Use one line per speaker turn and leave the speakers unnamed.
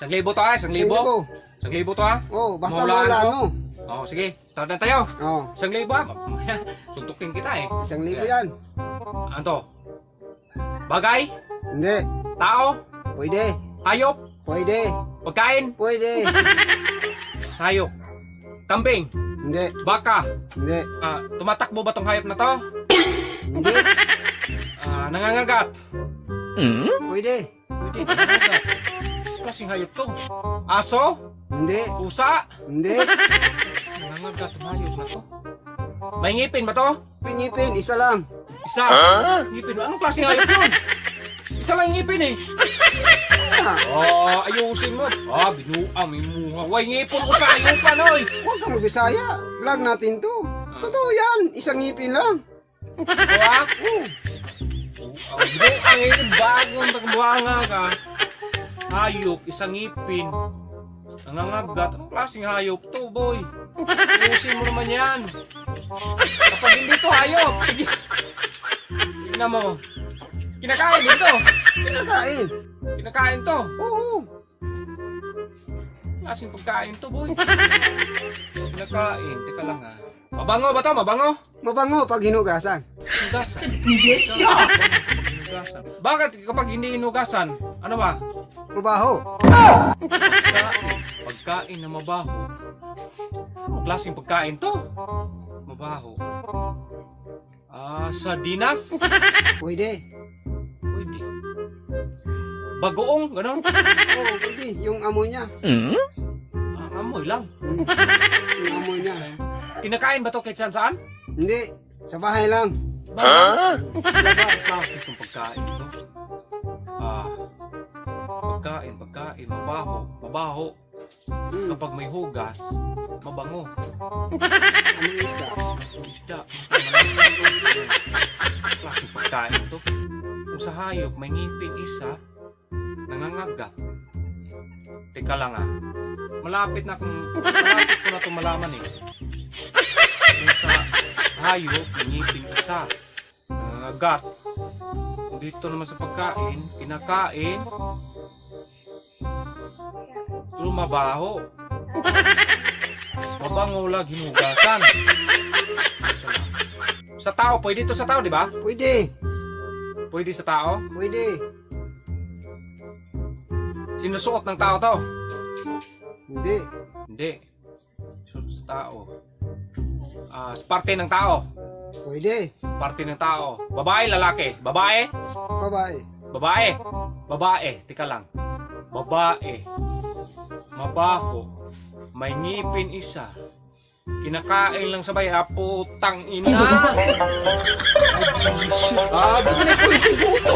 1,000 to ha, 1,000. 1,000 to ha.
Oh, basta
Mahulaan
maulaan
ko.
mo.
Oh, sige. Start na tayo.
Oh,
1,000 ha. Mamaya, suntukin kita eh.
1,000 yan.
Ano to? Bagay?
Hindi.
Tao?
Pwede.
Hayop?
Pwede.
Pagkain?
Pwede.
Sayop? Kambing?
Hindi.
Baka?
Hindi.
Tumatakbo ba tong hayop na to?
Hindi.
Nangangagat?
Pwede.
Pwede, nangangagat. Klaseng hayop to. Aso?
Hindi.
Pusa?
Hindi.
Nangangagat ang hayop na to. May ngipin ba to?
Pinipin, isa lang.
Isa? Ngipin ba? Anong klaseng hayop yun? Isa lang ngipin eh. Ayusin mo. Binuang, may muha. Way, ngipon ko sa hayupan, oy.
Huwag kang magbisaya. Vlog natin to. Totoo yan. Isang ngipin lang.
Binuang, eh. Bagong nagbuhanga ka. Hayop, isang ngipin. Nangangagat. Anong klaseng hayop to, boy? Ayusin mo naman yan. Kapag hindi to hayop, sige. Tignan mo. Kinakain dito.
Kinakain.
Kinakain to.
Oo.
Klaseng pagkain to, boy. Kinakain. Teka lang ha. Mabango ba to? Mabango?
Mabango pag hinugasan.
Hinugasan. Hinugasan. Bakit kapag hindi hinugasan? Ano ba?
Mabaho.
Pagkain na mabaho. Anong klaseng pagkain to? Mabaho. Sardinas?
Pwede.
Pwede. Bagoong, ganon?
Oo, pwede. Yung amoy niya.
Amoy lang.
Yung amoy niya.
Kinakain ba to kahit saan?
Hindi. Sa bahay lang.
Klase itong pagkain to. Pagkain, mabaho. Kapag may hugas, mabango.
Amoy isda.
Isda. Klase pagkain to. Kung sa hayop, may ngipin isa, nangangagat. Teka lang malapit ko na itong malaman eh. Kung sa hayop, may ngipin isa, nangangagat. Kung dito naman sa pagkain, kinakain, lumabaho. Mabango lang, hinugasan. Sa tao, pwede ito sa tao, di ba?
Pwede.
Pwede sa tao?
Pwede.
Sinusuot ng tao to?
Hindi.
Hindi. Suot sa tao. Parte ng tao?
Pwede.
Parte ng tao. Babae, lalaki? Babae?
Babae.
Babae? Babae. Tika lang. Babae. Mabaho. May ngipin isa. Kinakain lang sabay. Putang ina. Sabi ko na po yung buto.